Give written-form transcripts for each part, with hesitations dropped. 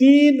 3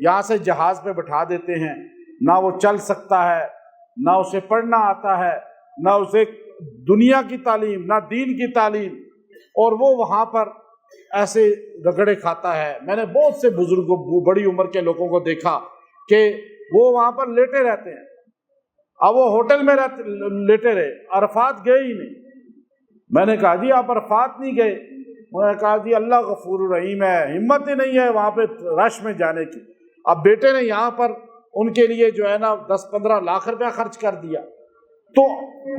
یہاں سے جہاز پہ بٹھا دیتے ہیں، نہ وہ چل سکتا ہے، نہ اسے پڑھنا آتا ہے، نہ اسے دنیا کی تعلیم، نہ دین کی تعلیم، اور وہ وہاں پر ایسے رگڑے کھاتا ہے۔ میں نے بہت سے بزرگوں، بڑی عمر کے لوگوں کو دیکھا کہ وہ وہاں پر لیٹے رہتے ہیں۔ اب وہ ہوٹل میں لیٹے رہے، عرفات گئے ہی نہیں۔ میں نے کہا جی آپ عرفات نہیں گئے؟ انہوں نے کہا جی اللہ غفور الرحیم ہے، ہمت ہی نہیں ہے وہاں پہ رش میں جانے کی۔ اب بیٹے نے یہاں پر ان کے لیے جو ہے نا 10-15 لاکھ روپیہ خرچ کر دیا۔ تو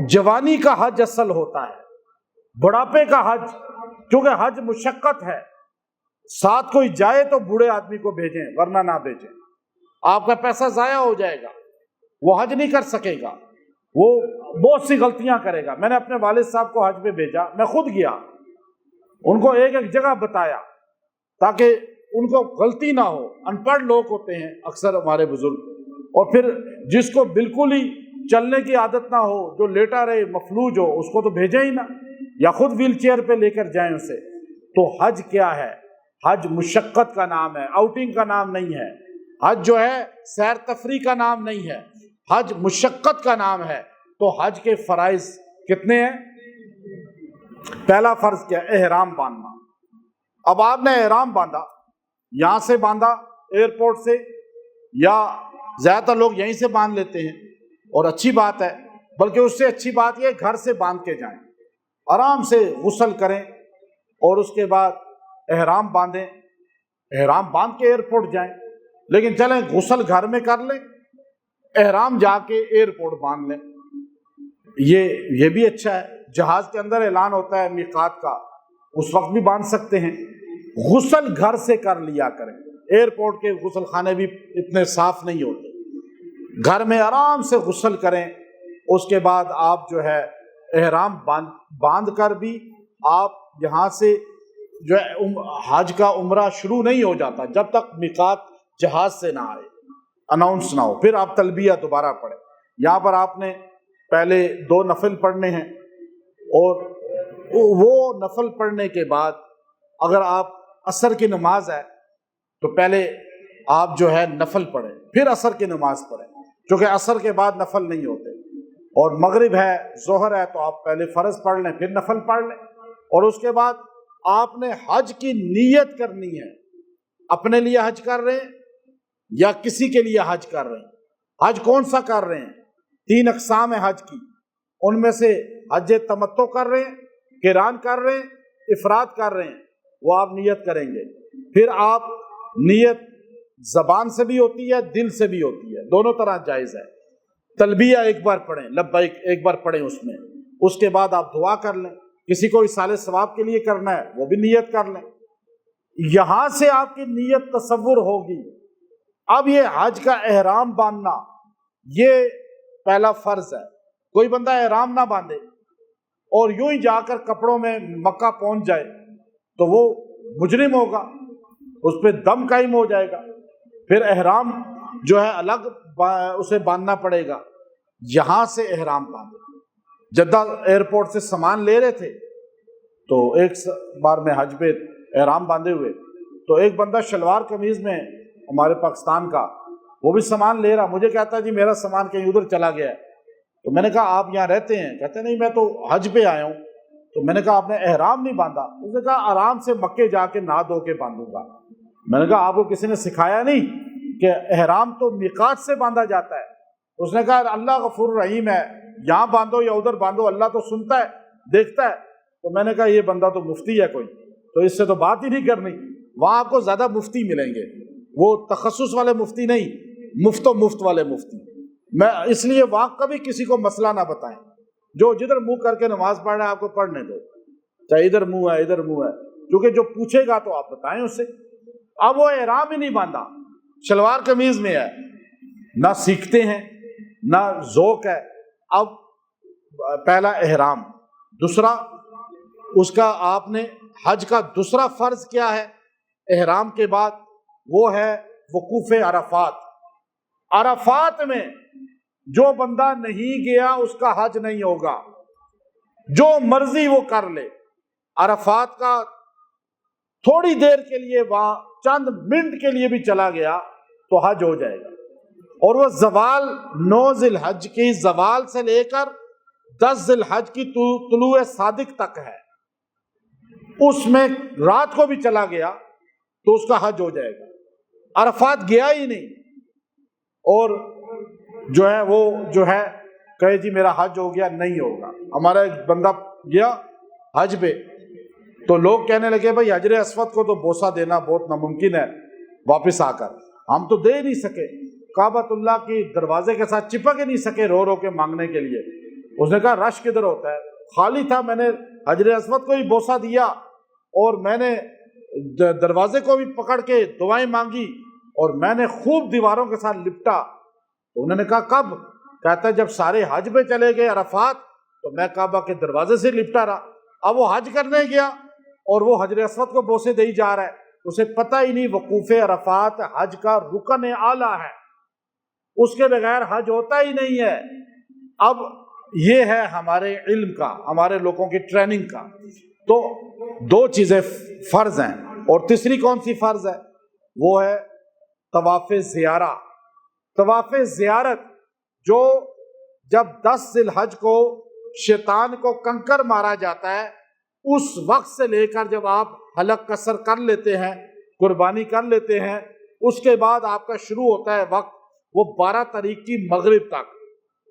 جوانی کا حج اصل ہوتا ہے، بڑھاپے کا حج، کیونکہ حج مشقت ہے۔ ساتھ کوئی جائے تو بوڑھے آدمی کو بھیجیں، ورنہ نہ بھیجیں، آپ کا پیسہ ضائع ہو جائے گا، وہ حج نہیں کر سکے گا، وہ بہت سی غلطیاں کرے گا۔ میں نے اپنے والد صاحب کو حج پہ بھیجا، میں خود گیا، ان کو ایک ایک جگہ بتایا تاکہ ان کو غلطی نہ ہو۔ ان پڑھ لوگ ہوتے ہیں اکثر ہمارے بزرگ، اور پھر جس کو بالکل ہی چلنے کی عادت نہ ہو، جو لیٹا رہے مفلوج ہو، اس کو تو بھیجیں ہی نہ، یا خود ویل چیئر پہ لے کر جائیں اسے۔ تو حج کیا ہے؟ حج مشقت کا نام ہے، آؤٹنگ کا نام نہیں ہے۔ حج جو ہے سیر تفریح کا نام نہیں ہے، حج مشقت کا نام ہے۔ تو حج کے فرائض کتنے ہیں؟ پہلا فرض کیا ہے؟ احرام باندھنا۔ اب آپ نے احرام باندھا، یہاں سے باندھا ایئرپورٹ سے، یا زیادہ تر لوگ یہیں سے باندھ لیتے ہیں، اور اچھی بات ہے، بلکہ اس سے اچھی بات یہ گھر سے باندھ کے جائیں، آرام سے غسل کریں اور اس کے بعد احرام باندھیں، احرام باندھ کے ایئرپورٹ جائیں۔ لیکن چلیں غسل گھر میں کر لیں، احرام جا کے ایئرپورٹ باندھ لیں، یہ بھی اچھا ہے۔ جہاز کے اندر اعلان ہوتا ہے میقات کا، اس وقت بھی باندھ سکتے ہیں۔ غسل گھر سے کر لیا کریں، ایئرپورٹ کے غسل خانے بھی اتنے صاف نہیں ہوتے، گھر میں آرام سے غسل کریں۔ اس کے بعد آپ جو ہے احرام باندھ کر بھی آپ یہاں سے جو ہے حج کا عمرہ شروع نہیں ہو جاتا جب تک میقات جہاز سے نہ آئے، اناؤنس نہ ہو، پھر آپ تلبیہ دوبارہ پڑھیں۔ یہاں پر آپ نے پہلے 2 نفل پڑھنے ہیں، اور وہ نفل پڑھنے کے بعد اگر آپ عصر کی نماز ہے تو پہلے آپ جو ہے نفل پڑھیں، پھر عصر کی نماز پڑھیں، کیونکہ عصر کے بعد نفل نہیں ہوتے۔ اور مغرب ہے، ظہر ہے، تو آپ پہلے فرض پڑھ لیں، پھر نفل پڑھ لیں۔ اور اس کے بعد آپ نے حج کی نیت کرنی ہے، اپنے لیے حج کر رہے ہیں یا کسی کے لیے حج کر رہے ہیں۔ حج کون سا کر رہے ہیں؟ 3 اقسام ہیں حج کی، ان میں سے حج تمتع کر رہے ہیں، قران کر رہے ہیں، افراد کر رہے ہیں، وہ آپ نیت کریں گے۔ پھر آپ نیت زبان سے بھی ہوتی ہے، دل سے بھی ہوتی ہے، دونوں طرح جائز ہے۔ تلبیہ ایک بار پڑھیں، لبیک ایک بار پڑھیں اس میں، اس کے بعد آپ دعا کر لیں۔ کسی کو اصالہ ثواب کے لیے کرنا ہے وہ بھی نیت کر لیں۔ یہاں سے آپ کی نیت تصور ہوگی۔ اب یہ حج کا احرام باندھنا یہ پہلا فرض ہے۔ کوئی بندہ احرام نہ باندھے اور یوں ہی جا کر کپڑوں میں مکہ پہنچ جائے تو وہ مجرم ہوگا، اس پہ دم قائم ہو جائے گا۔ پھر احرام جو ہے الگ اسے باندھنا پڑے گا۔ یہاں سے احرام باندھے۔ جدہ ایئرپورٹ سے سامان لے رہے تھے تو ایک بار میں حج پہ احرام باندھے ہوئے، تو ایک بندہ شلوار قمیض میں ہمارے پاکستان کا، وہ بھی سامان لے رہا، مجھے کہتا جی میرا سامان کہیں ادھر چلا گیا ہے۔ تو میں نے کہا آپ یہاں رہتے ہیں؟ کہتے نہیں میں تو حج پہ آیا ہوں۔ تو میں نے کہا آپ نے احرام نہیں باندھا؟ اس نے کہا آرام سے مکے جا کے نہا دھو کے باندھوں گا۔ میں نے کہا آپ کو کسی نے سکھایا نہیں کہ احرام تو میقات سے باندھا جاتا ہے؟ اس نے کہا اللہ غفور رحیم ہے، یہاں باندھو یا ادھر باندھو، اللہ تو سنتا ہے، دیکھتا ہے۔ تو میں نے کہا یہ بندہ تو مفتی ہے کوئی، تو اس سے تو بات ہی نہیں کرنی۔ وہاں آپ کو زیادہ مفتی ملیں گے، وہ تخصص والے مفتی نہیں، مفت و مفت والے مفتی۔ میں اس لیے وہاں کبھی کسی کو مسئلہ نہ بتائیں، جو جدھر منہ کر کے نماز پڑھ رہا ہے آپ کو پڑھنے دو، چاہے ادھر منہ ہے ادھر منہ ہے، کیونکہ جو پوچھے گا تو آپ بتائیں اسے۔ اب وہ احرام ہی نہیں باندھا، شلوار قمیض میں ہے، نہ سیکھتے ہیں نہ ذوق ہے۔ اب پہلا احرام، دوسرا اس کا آپ نے حج کا دوسرا فرض کیا ہے احرام کے بعد؟ وہ ہے وقوف عرفات۔ عرفات میں جو بندہ نہیں گیا اس کا حج نہیں ہوگا، جو مرضی وہ کر لے۔ عرفات کا تھوڑی دیر کے لیے وہاں چند منٹ کے لیے بھی چلا گیا تو حج ہو جائے گا. اور وہ زوال 9 ذی الحج کی زوال سے لے کر 10 ذی الحج کی طلوع صادق تک ہے، اس میں رات کو بھی چلا گیا تو اس کا حج ہو جائے گا. عرفات گیا ہی نہیں اور جو ہے وہ جو ہے کہے جی میرا حج ہو گیا، نہیں ہوگا. ہمارا ایک بندہ گیا حج پہ تو لوگ کہنے لگے بھائی حجر اسود کو تو بوسہ دینا بہت ناممکن ہے واپس آ کر، ہم تو دے نہیں سکے، کعبۃ اللہ کی دروازے کے ساتھ چپک ہی نہیں سکے رو رو کے مانگنے کے لیے. اس نے کہا رش کدھر ہوتا ہے، خالی تھا، میں نے حجر اسود کو بھی بوسہ دیا اور میں نے دروازے کو بھی پکڑ کے دعائیں مانگی اور میں نے خوب دیواروں کے ساتھ لپٹا. تو انہوں نے کہا کب؟ کہتا ہے جب سارے حج پہ چلے گئے عرفات تو میں کعبہ کے دروازے سے لپٹا رہا. اب وہ حج کرنے گیا اور وہ حجر اسود کو بوسے دے ہی جا رہا ہے، اسے پتہ ہی نہیں وقوف عرفات حج کا رکن اعلیٰ ہے، اس کے بغیر حج ہوتا ہی نہیں ہے. اب یہ ہے ہمارے علم کا، ہمارے لوگوں کی ٹریننگ کا. تو 2 چیزیں فرض ہیں اور تیسری کون سی فرض ہے؟ وہ ہے طواف زیارہ. طواف زیارت جو جب 10 ذی الحج کو شیطان کو کنکر مارا جاتا ہے اس وقت سے لے کر جب آپ حلق قصر کر لیتے ہیں، قربانی کر لیتے ہیں، اس کے بعد آپ کا شروع ہوتا ہے وقت وہ 12 تاریخ کی مغرب تک.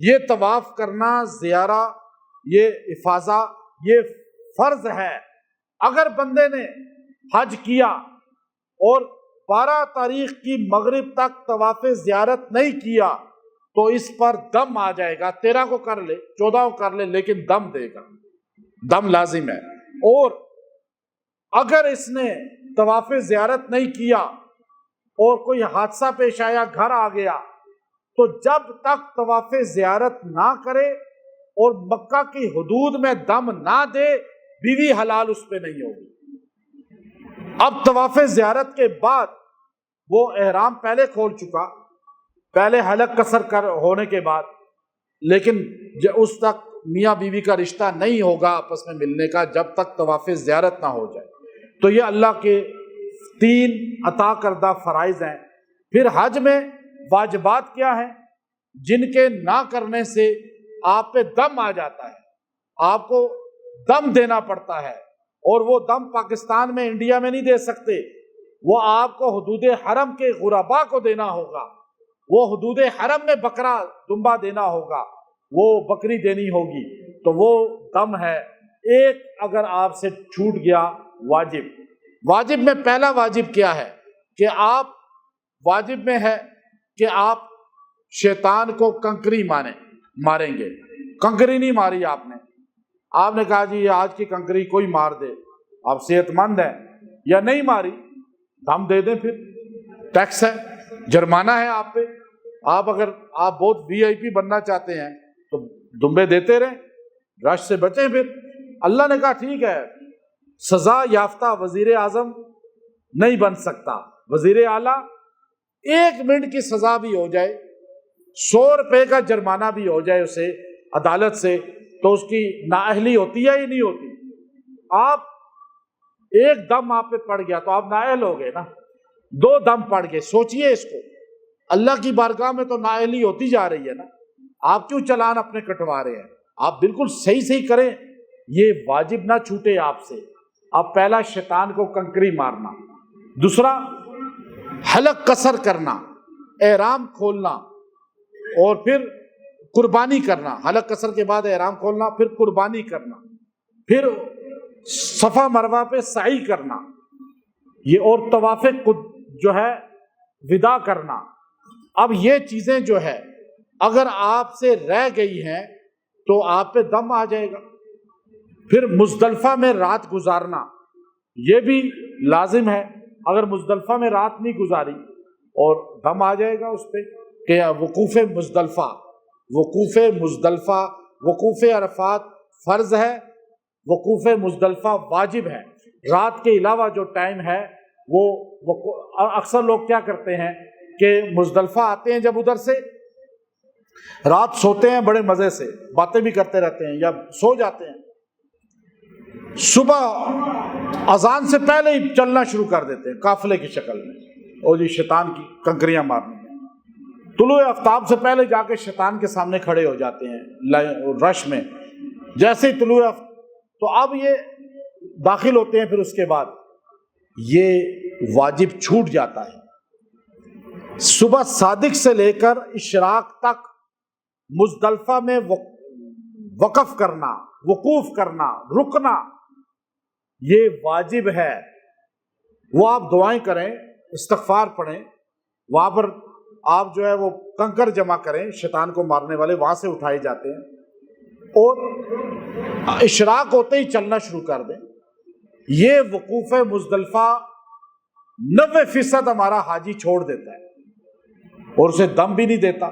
یہ طواف کرنا، زیارہ، یہ افاضہ، یہ فرض ہے. اگر بندے نے حج کیا اور 12 تاریخ کی مغرب تک طواف زیارت نہیں کیا تو اس پر دم آ جائے گا. 13 کو کر لے، 14 کو کر لے، لیکن دم دے گا، دم لازم ہے. اور اگر اس نے طواف زیارت نہیں کیا اور کوئی حادثہ پیش آیا، گھر آ گیا، تو جب تک طواف زیارت نہ کرے اور مکہ کی حدود میں دم نہ دے بیوی حلال اس پہ نہیں ہوگی. اب طواف زیارت کے بعد وہ احرام پہلے کھول چکا، پہلے حلق قصر ہونے کے بعد، لیکن اس تک میاں بیوی کا رشتہ نہیں ہوگا آپس میں ملنے کا جب تک طواف زیارت نہ ہو جائے. تو یہ اللہ کے 3 عطا کردہ فرائض ہیں. پھر حج میں واجبات کیا ہیں جن کے نہ کرنے سے آپ پہ دم آ جاتا ہے، آپ کو دم دینا پڑتا ہے. اور وہ دم پاکستان میں، انڈیا میں نہیں دے سکتے، وہ آپ کو حدود حرم کے غربا کو دینا ہوگا. وہ حدود حرم میں بکرا دمبا دینا ہوگا، وہ بکری دینی ہوگی. تو وہ دم ہے. ایک اگر آپ سے چھوٹ گیا واجب میں پہلا واجب کیا ہے کہ آپ واجب میں ہے کہ آپ شیطان کو کنکری ماریں گے. کنکری نہیں ماری آپ نے کہا جی آج کی کنکری کوئی مار دے، آپ صحت مند ہیں، یا نہیں ماری، دم دے دیں. پھر ٹیکس ہے، جرمانہ ہے آپ پہ. اگر آپ بہت وی آئی پی بننا چاہتے ہیں تو دمبے دیتے رہیں، رش سے بچیں. پھر اللہ نے کہا ٹھیک ہے، سزا یافتہ وزیر اعظم نہیں بن سکتا، وزیر اعلیٰ 1 منٹ کی سزا بھی ہو جائے، 100 روپے کا جرمانہ بھی ہو جائے اسے عدالت سے، تو اس کی نااہلی ہوتی ہے ہی نہیں ہوتی. آپ ایک دم آپ پہ پڑ گیا تو آپ نااہل ہو گئے نا، 2 دم پڑ گئے. سوچئے اس کو، اللہ کی بارگاہ میں تو نااہلی ہوتی جا رہی ہے نا، آپ کیوں چلان اپنے کٹوا رہے ہیں؟ آپ بالکل صحیح کریں. یہ واجب نہ چھوٹے آپ سے. آپ پہلا شیطان کو کنکری مارنا، دوسرا حلق قصر کرنا، احرام کھولنا اور پھر قربانی کرنا. حلق قصر کے بعد احرام کھولنا، پھر قربانی کرنا، پھر صفا مروہ پہ سعی کرنا، یہ اور طواف جو ہے وداع کرنا. اب یہ چیزیں جو ہے اگر آپ سے رہ گئی ہیں تو آپ پہ دم آ جائے گا. پھر مزدلفہ میں رات گزارنا یہ بھی لازم ہے. اگر مزدلفہ میں رات نہیں گزاری اور دم آ جائے گا اس پہ کہ وقوف مزدلفہ، وقوف عرفات فرض ہے، وقوف مزدلفہ واجب ہے. رات کے علاوہ جو ٹائم ہے وہ اکثر لوگ کیا کرتے ہیں کہ مزدلفہ آتے ہیں، جب ادھر سے رات سوتے ہیں بڑے مزے سے، باتیں بھی کرتے رہتے ہیں یا سو جاتے ہیں، صبح اذان سے پہلے ہی چلنا شروع کر دیتے ہیں قافلے کی شکل میں. اور یہ شیطان کی کنکریاں مارنی ہے۔ طلوع آفتاب سے پہلے جا کے شیطان کے سامنے کھڑے ہو جاتے ہیں رش میں، جیسے ہی طلوع تو اب یہ داخل ہوتے ہیں، پھر اس کے بعد یہ واجب چھوٹ جاتا ہے۔ صبح صادق سے لے کر اشراق تک مزدلفہ میں وقف کرنا، وقوف کرنا، رکنا، یہ واجب ہے۔ وہ آپ دعائیں کریں، استغفار پڑھیں، وہاں پر آپ جو ہے وہ کنکر جمع کریں، شیطان کو مارنے والے وہاں سے اٹھائے جاتے ہیں، اور اشراق ہوتے ہی چلنا شروع کر دیں۔ یہ وقوف مزدلفہ 90% ہمارا حاجی چھوڑ دیتا ہے اور اسے دم بھی نہیں دیتا۔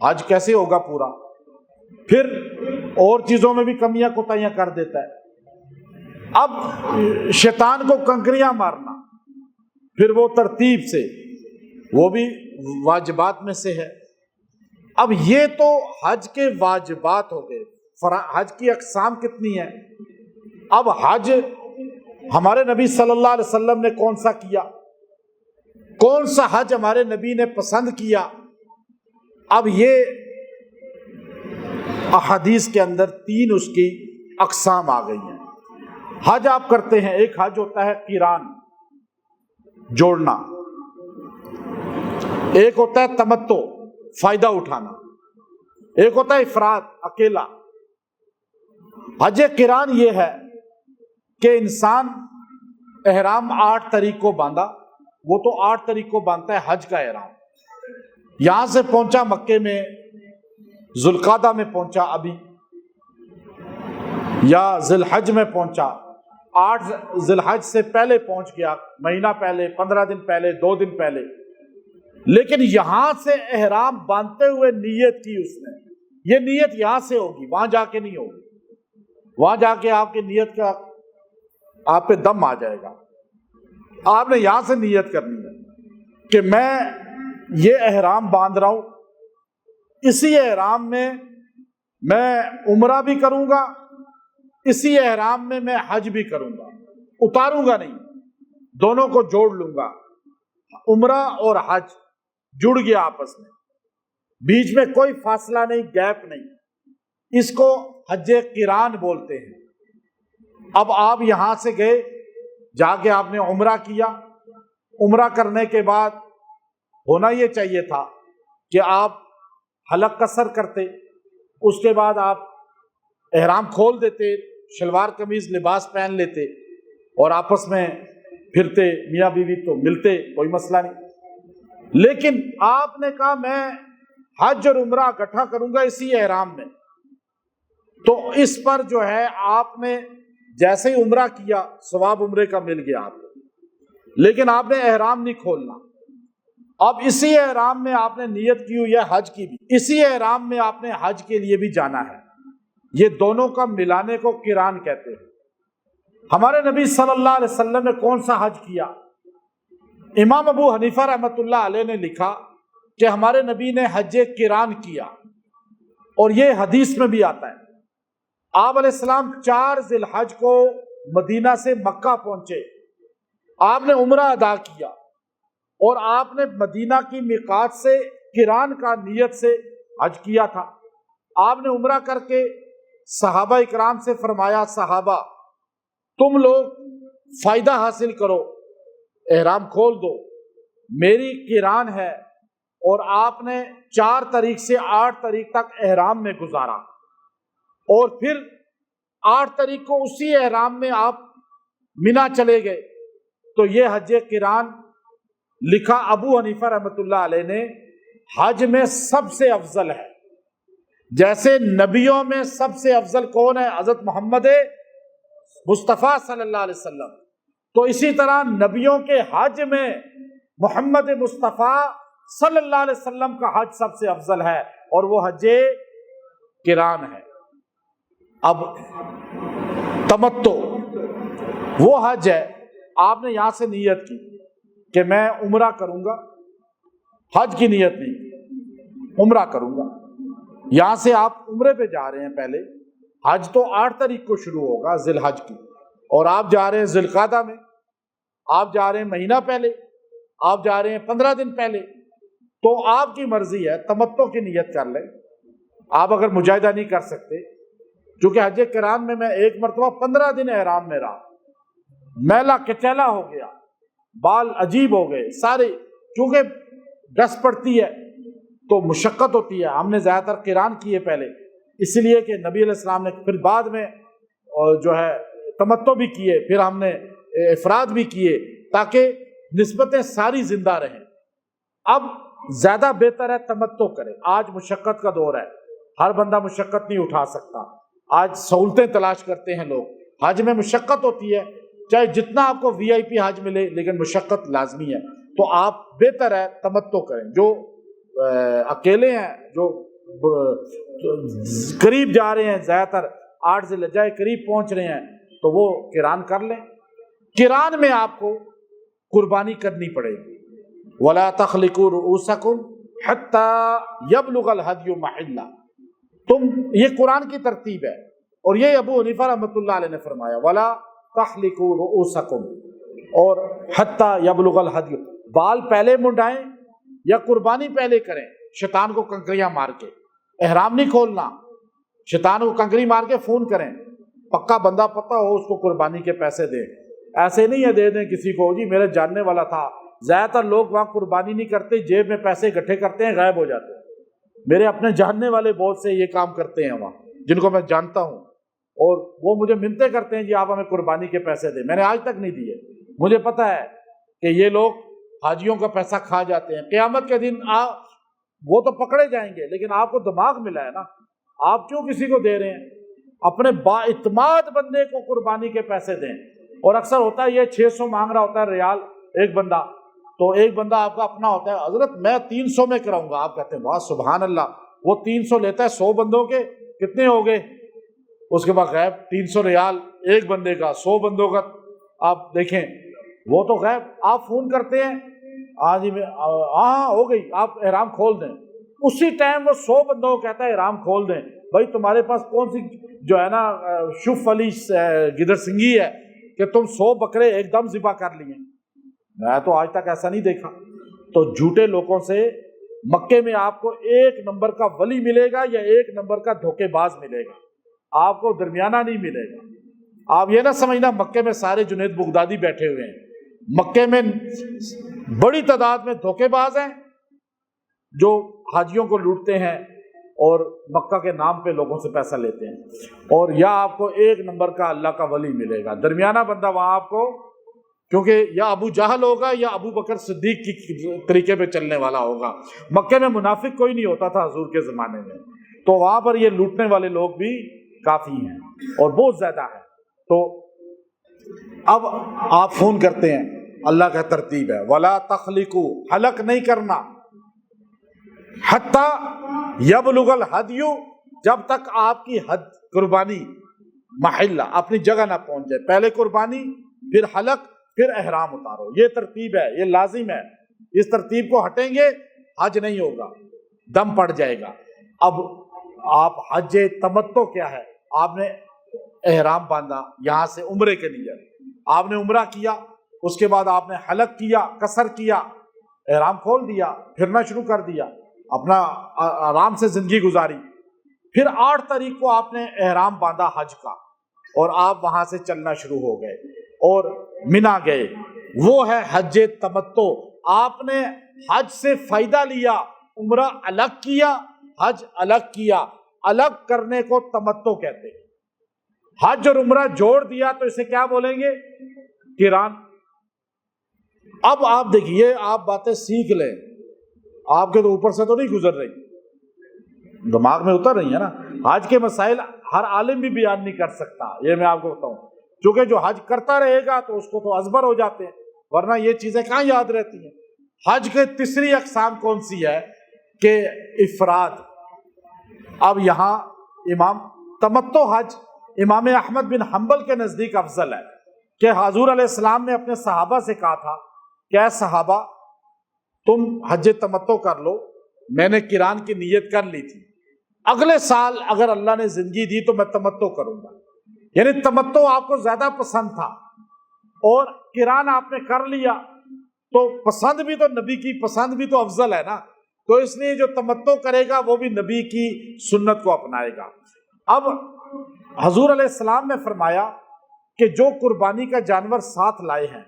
حج کیسے ہوگا پورا؟ پھر اور چیزوں میں بھی کمیاں کوتاہیاں کر دیتا ہے۔ اب شیطان کو کنکریاں مارنا، پھر وہ ترتیب سے، وہ بھی واجبات میں سے ہے۔ اب یہ تو حج کے واجبات ہو گئے۔ حج کی اقسام کتنی ہیں؟ اب حج ہمارے نبی صلی اللہ علیہ وسلم نے کون سا کیا؟ کون سا حج ہمارے نبی نے پسند کیا؟ اب یہ احادیث کے اندر 3 اس کی اقسام آ گئی ہیں۔ حج آپ کرتے ہیں، ایک حج ہوتا ہے قران، جوڑنا، ایک ہوتا ہے تمتع، فائدہ اٹھانا، ایک ہوتا ہے افراد، اکیلا۔ حج قران یہ ہے کہ انسان احرام 8 تاریخ کو باندھا، وہ تو 8 تاریخ کو باندھتا ہے حج کا احرام، یہاں سے پہنچا مکے میں، ذوالقعدہ میں پہنچا ابھی، یا ذی الحج میں پہنچا، 8 ذی الحج سے پہلے پہنچ گیا، مہینہ پہلے، 15 دن پہلے، 2 دن پہلے، لیکن یہاں سے احرام باندھتے ہوئے نیت کی اس نے۔ یہ نیت یہاں سے ہوگی، وہاں جا کے نہیں ہوگی۔ وہاں جا کے آپ کی نیت کا آپ پہ دم آ جائے گا۔ آپ نے یہاں سے نیت کرنی ہے کہ میں یہ احرام باندھ رہا ہوں، اسی احرام میں میں عمرہ بھی کروں گا، اسی احرام میں میں حج بھی کروں گا، اتاروں گا نہیں، دونوں کو جوڑ لوں گا۔ عمرہ اور حج جڑ گیا آپس میں، بیچ میں کوئی فاصلہ نہیں، گیپ نہیں، اس کو حج قران بولتے ہیں۔ اب آپ یہاں سے گئے، جا کے آپ نے عمرہ کیا، عمرہ کرنے کے بعد ہونا یہ چاہیے تھا کہ آپ حلق قصر کرتے، اس کے بعد آپ احرام کھول دیتے، شلوار قمیض لباس پہن لیتے اور آپس میں پھرتے، میاں بیوی تو ملتے، کوئی مسئلہ نہیں۔ لیکن آپ نے کہا میں حج اور عمرہ اکٹھا کروں گا اسی احرام میں، تو اس پر جو ہے آپ نے جیسے ہی عمرہ کیا، ثواب عمرے کا مل گیا آپ کو، لیکن آپ نے احرام نہیں کھولنا۔ اب اسی احرام میں آپ نے نیت کی ہوئی ہے حج کی بھی، اسی احرام میں آپ نے حج کے لیے بھی جانا ہے۔ یہ دونوں کا ملانے کو قران کہتے ہیں۔ ہمارے نبی صلی اللہ علیہ وسلم نے کون سا حج کیا؟ امام ابو حنیفہ رحمۃ اللہ علیہ نے لکھا کہ ہمارے نبی نے حج قران کیا، اور یہ حدیث میں بھی آتا ہے۔ آپ علیہ السلام 4 ذی الحج کو مدینہ سے مکہ پہنچے، آپ نے عمرہ ادا کیا، اور آپ نے مدینہ کی میقات سے قران کا نیت سے حج کیا تھا۔ آپ نے عمرہ کر کے صحابہ اکرام سے فرمایا، صحابہ تم لوگ فائدہ حاصل کرو، احرام کھول دو، میری قران ہے۔ اور آپ نے 4 تاریخ سے 8 تاریخ تک احرام میں گزارا، اور پھر 8 تاریخ کو اسی احرام میں آپ مینا چلے گئے۔ تو یہ حج قران لکھا ابو حنیفہ رحمۃ اللہ علیہ نے، حج میں سب سے افضل ہے۔ جیسے نبیوں میں سب سے افضل کون ہے؟ حضرت محمد مصطفیٰ صلی اللہ علیہ وسلم۔ تو اسی طرح نبیوں کے حج میں محمد مصطفیٰ صلی اللہ علیہ وسلم کا حج سب سے افضل ہے، اور وہ حج قران ہے۔ اب تمتع وہ حج ہے، آپ نے یہاں سے نیت کی کہ میں عمرہ کروں گا، حج کی نیت نہیں کی، عمرہ کروں گا۔ یہاں سے آپ عمرے پہ جا رہے ہیں، پہلے حج تو 8 تاریخ کو شروع ہوگا ذی الحج کی، اور آپ جا رہے ہیں ذوالقعدہ میں، آپ جا رہے ہیں مہینہ پہلے، آپ جا رہے ہیں 15 دن پہلے، تو آپ کی مرضی ہے، تمتع کی نیت کر لیں۔ آپ اگر مجاہدہ نہیں کر سکتے، چونکہ حج کران میں ایک مرتبہ 15 دن احرام میں رہا، میلا کچیلا ہو گیا، بال عجیب ہو گئے سارے، کیونکہ ڈس پڑتی ہے تو مشقت ہوتی ہے۔ ہم نے زیادہ تر قران کیے پہلے، اس لیے کہ نبی علیہ السلام نے پھر بعد میں جو ہے تمتع بھی کیے، پھر ہم نے افراد بھی کیے، تاکہ نسبتیں ساری زندہ رہیں۔ اب زیادہ بہتر ہے تمتع کریں۔ آج مشقت کا دور ہے، ہر بندہ مشقت نہیں اٹھا سکتا، آج سہولتیں تلاش کرتے ہیں لوگ۔ حج میں مشقت ہوتی ہے، چاہے جتنا آپ کو وی آئی پی حج ملے، لیکن مشقت لازمی ہے، تو آپ بہتر ہے تمتع کریں۔ جو اکیلے ہیں، جو قریب جا رہے ہیں، زیادہ تر 8 ذی الحجہ قریب پہنچ رہے ہیں، تو وہ قران کر لیں۔ قران میں آپ کو قربانی کرنی پڑے گی۔ وَلَا تَخْلِقُوا رُؤُوسَكُمْ حَتَّى يَبْلُغَ الْهَدْيُ مَحِلَّهُ، یہ قرآن کی ترتیب ہے، اور یہ ابو حنیفہ رحمۃ اللہ علیہ نے فرمایا وَلَا تَخْلِقُوا رُؤُوسَكُمْ، اور حَتَّى يَبْلُغَ الْهَدْيُ، بال پہلے منڈائیں یا قربانی پہلے کریں۔ شیطان کو کنکریاں مار کے احرام نہیں کھولنا، شیطان کو کنکری مار کے فون کریں، پکا بندہ پتہ ہو اس کو قربانی کے پیسے دیں، ایسے نہیں ہے دے دیں کسی کو، جی میرے جاننے والا تھا۔ زیادہ تر لوگ وہاں قربانی نہیں کرتے، جیب میں پیسے اکٹھے کرتے ہیں، غائب ہو جاتے ہیں۔ میرے اپنے جاننے والے بہت سے یہ کام کرتے ہیں وہاں، جن کو میں جانتا ہوں، اور وہ مجھے منتیں کرتے ہیں جی آپ ہمیں قربانی کے پیسے دیں، میں نے آج تک نہیں دیے۔ مجھے پتہ ہے کہ یہ لوگ حاجیوں کا پیسہ کھا جاتے ہیں، قیامت کے دن وہ تو پکڑے جائیں گے، لیکن آپ کو دماغ ملا ہے نا، آپ کیوں کسی کو دے رہے ہیں؟ اپنے با اعتماد بندے کو قربانی کے پیسے دیں۔ اور اکثر ہوتا ہے یہ 600 مانگ رہا ہوتا ہے ریال ایک بندہ، تو ایک بندہ آپ کا اپنا ہوتا ہے، حضرت میں 300 میں کراؤں گا، آپ کہتے ہیں واہ سبحان اللہ، وہ 300 لیتا ہے 100 بندوں کے، کتنے ہو گئے؟ اس کے بعد غیب 300 ریال ایک بندے کا، 100 بندوں کا، آپ دیکھیں وہ تو غیب۔ آپ فون کرتے ہیں ہاں جی ہاں ہو گئی، آپ احرام کھول دیں، اسی ٹائم وہ 100 بندوں کو کہتا ہے احرام کھول دیں۔ بھائی تمہارے پاس کون سی جو ہے نا شف علی گدر سنگھی ہے کہ تم 100 بکرے ایک دم ذبح کر لیے؟ میں تو آج تک ایسا نہیں دیکھا۔ تو جھوٹے لوگوں سے مکے میں آپ کو 1 نمبر کا ولی ملے گا یا 1 نمبر کا دھوکے باز ملے گا، آپ کو درمیانہ نہیں ملے گا۔ آپ یہ نہ سمجھنا مکے میں سارے جنید بغدادی بیٹھے ہوئے ہیں، مکے میں بڑی تعداد میں دھوکے باز ہیں جو حاجیوں کو لوٹتے ہیں اور مکہ کے نام پہ لوگوں سے پیسہ لیتے ہیں، اور یا آپ کو 1 نمبر کا اللہ کا ولی ملے گا، درمیانہ بندہ وہاں آپ کو، کیونکہ یا ابو جہل ہوگا یا ابو بکر صدیق کی طریقے پہ چلنے والا ہوگا۔ مکے میں منافق کوئی نہیں ہوتا تھا حضور کے زمانے میں، تو وہاں پر یہ لوٹنے والے لوگ بھی کافی ہیں اور بہت زیادہ ہیں۔ تو اب آپ فون کرتے ہیں، اللہ کا ترتیب ہے وَلَا تَخْلِقُوا، حلق نہیں کرنا، حَتَّى يَبْلُغَ الْهَدْيُ، جب تک آپ کی حد قربانی محلہ اپنی جگہ نہ پہنچ جائے، پہلے قربانی پھر حلق پھر احرام اتارو، یہ ترتیب ہے، یہ لازم ہے۔ اس ترتیب کو ہٹیں گے حج نہیں ہوگا، دم پڑ جائے گا۔ اب آپ حج تمتع کیا ہے؟ آپ نے احرام باندھا یہاں سے عمرے کے لیے، آپ نے عمرہ کیا، اس کے بعد آپ نے حلق کیا، قصر کیا، احرام کھول دیا، پھرنا شروع کر دیا، اپنا آرام سے زندگی گزاری۔ پھر 8 تاریخ کو آپ نے احرام باندھا حج کا، اور آپ وہاں سے چلنا شروع ہو گئے اور منا گئے، وہ ہے حج تمتع۔ آپ نے حج سے فائدہ لیا، عمرہ الگ کیا، حج الگ کیا، الگ کرنے کو تمتع کہتے ہیں۔ حج اور عمرہ جوڑ دیا تو اسے کیا بولیں گے؟ قران۔ اب آپ دیکھیے، آپ باتیں سیکھ لیں، آپ کے تو اوپر سے تو نہیں گزر رہی، دماغ میں اتر رہی ہے نا۔ حج کے مسائل ہر عالم بھی بیان نہیں کر سکتا، یہ میں آپ کو بتاؤں، کیونکہ جو حج کرتا رہے گا تو اس کو تو ازبر ہو جاتے ہیں، ورنہ یہ چیزیں کہاں یاد رہتی ہیں۔ حج کے تیسری اقسام کون سی ہے کہ افراد۔ اب یہاں امام تمتع حج امام احمد بن حنبل کے نزدیک افضل ہے، کہ حضور علیہ السلام نے اپنے صحابہ سے کہا تھا کہ اے صحابہ تم حج تمتع کر لو، میں نے قران کی نیت کر لی تھی، اگلے سال اگر اللہ نے زندگی دی تو میں تمتع کروں گا۔ یعنی تمتع آپ کو زیادہ پسند تھا اور قران آپ نے کر لیا، تو پسند بھی تو نبی کی پسند بھی تو افضل ہے نا، تو اس لیے جو تمتع کرے گا وہ بھی نبی کی سنت کو اپنائے گا۔ اب حضور علیہ السلام نے فرمایا کہ جو قربانی کا جانور ساتھ لائے ہیں،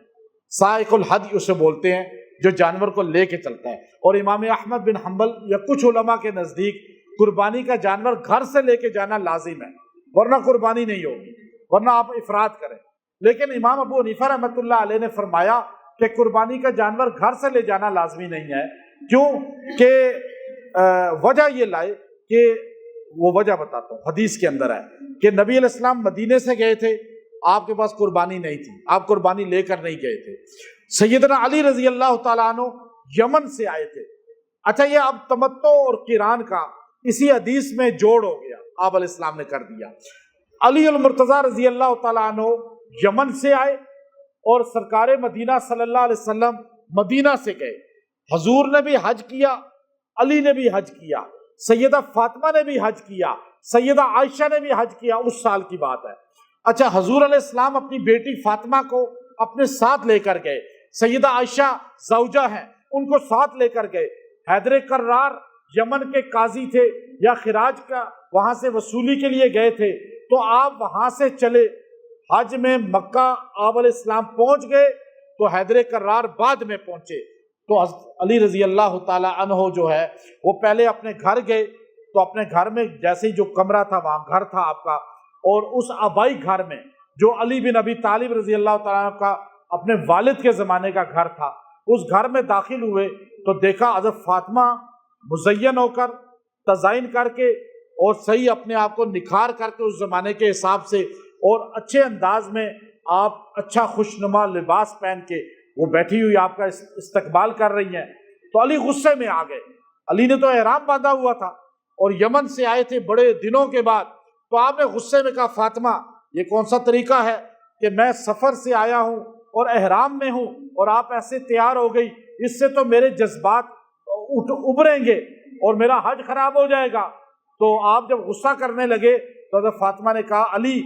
سائق الحدی اسے بولتے ہیں، جو جانور کو لے کے چلتا ہے، اور امام احمد بن حنبل یا کچھ علماء کے نزدیک قربانی کا جانور گھر سے لے کے جانا لازم ہے، ورنہ قربانی نہیں ہوگی، ورنہ آپ افراد کریں۔ لیکن امام ابو حنیفہ رحمۃ اللہ علیہ نے فرمایا کہ قربانی کا جانور گھر سے لے جانا لازمی نہیں ہے، کیوں کہ وجہ یہ لائے کہ وہ وجہ بتاتا ہوں، حدیث کے اندر ہے کہ نبی علیہ السلام مدینے سے گئے تھے، آپ کے پاس قربانی نہیں تھی، آپ قربانی لے کر نہیں گئے تھے۔ سیدنا علی رضی اللہ تعالیٰ عنہ یمن سے آئے تھے۔ اچھا، یہ اب تمتع اور قران کا اسی حدیث میں جوڑ ہو گیا، آپ علیہ السلام نے کر دیا۔ علی المرتضیٰ رضی اللہ تعالیٰ عنہ یمن سے آئے اور سرکار مدینہ صلی اللہ علیہ وسلم مدینہ سے گئے۔ حضور نے بھی حج کیا، علی نے بھی حج کیا، سیدہ فاطمہ نے بھی حج کیا، سیدہ عائشہ نے بھی حج کیا، اس سال کی بات ہے۔ اچھا، حضور علیہ السلام اپنی بیٹی فاطمہ کو اپنے ساتھ لے کر گئے، سیدہ عائشہ زوجہ ہیں، ان کو ساتھ لے کر گئے۔ حیدر کرار یمن کے قاضی تھے، یا خراج کا وہاں سے وصولی کے لیے گئے تھے، تو آپ وہاں سے چلے حج میں مکہ آپ علیہ السلام پہنچ گئے، تو حیدر کرار بعد میں پہنچے۔ تو علی رضی اللہ تعالی عنہ جو ہے وہ پہلے اپنے گھر گئے، تو اپنے گھر میں جیسے ہی جو کمرہ تھا وہاں گھر تھا آپ کا، اور اس آبائی گھر میں جو علی بن ابی طالب رضی اللہ تعالیٰ عنہ کا اپنے والد کے زمانے کا گھر تھا، اس گھر میں داخل ہوئے تو دیکھا حضرت فاطمہ مزین ہو کر، تزائن کر کے اور صحیح اپنے آپ کو نکھار کر کے اس زمانے کے حساب سے اور اچھے انداز میں آپ اچھا خوشنما لباس پہن کے وہ بیٹھی ہوئی آپ کا استقبال کر رہی ہیں۔ تو علی غصے میں آ گئے۔ علی نے تو احرام باندھا ہوا تھا اور یمن سے آئے تھے بڑے دنوں کے بعد، تو آپ نے غصے میں کہا فاطمہ یہ کون سا طریقہ ہے کہ میں سفر سے آیا ہوں اور احرام میں ہوں اور آپ ایسے تیار ہو گئی، اس سے تو میرے جذبات ابھریں گے اور میرا حج خراب ہو جائے گا۔ تو آپ جب غصہ کرنے لگے تو حضرت فاطمہ نے کہا علی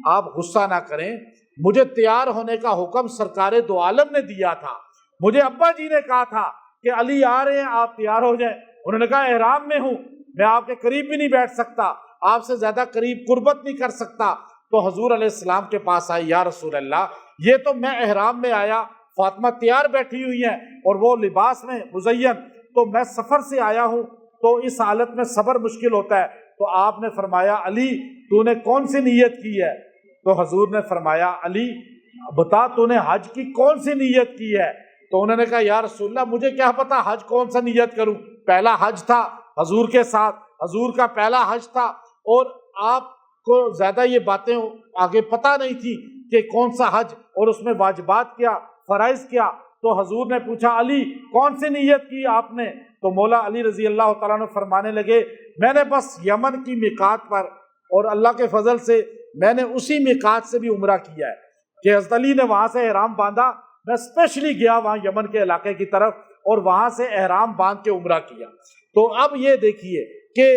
آپ غصہ نہ کریں، مجھے تیار ہونے کا حکم سرکار دو عالم نے دیا تھا، مجھے ابا جی نے کہا تھا کہ علی آ رہے ہیں آپ تیار ہو جائیں، انہوں نے کہا احرام میں ہوں، میں آپ کے قریب بھی نہیں بیٹھ سکتا، آپ سے زیادہ قریب قربت نہیں کر سکتا۔ تو حضور علیہ السلام کے پاس آئی، یا رسول اللہ یہ تو میں احرام میں آیا، فاطمہ تیار بیٹھی ہوئی ہیں اور وہ لباس میں مزین، تو میں سفر سے آیا ہوں، تو اس حالت میں صبر مشکل ہوتا ہے۔ تو آپ نے فرمایا علی تو نے کون سی نیت کی ہے؟ تو حضور نے فرمایا علی بتا تو نے حج کی کون سی نیت کی ہے؟ تو انہوں نے کہا یا رسول اللہ مجھے کیا پتا حج کون سا نیت کروں، پہلا حج تھا حضور کے ساتھ، حضور کا پہلا حج تھا، اور آپ کو زیادہ یہ باتیں آگے پتہ نہیں تھی کہ کون سا حج اور اس میں واجبات کیا، فرائض کیا۔ تو حضور نے پوچھا علی کون سی نیت کی آپ نے؟ تو مولا علی رضی اللہ تعالیٰ عنہ فرمانے لگے میں نے بس یمن کی میقات پر، اور اللہ کے فضل سے میں نے اسی میقات سے بھی عمرہ کیا ہے کہ حضرت علی نے وہاں سے احرام باندھا، میں اسپیشلی گیا وہاں یمن کے علاقے کی طرف اور وہاں سے احرام باندھ کے عمرہ کیا۔ تو اب یہ دیکھیے کہ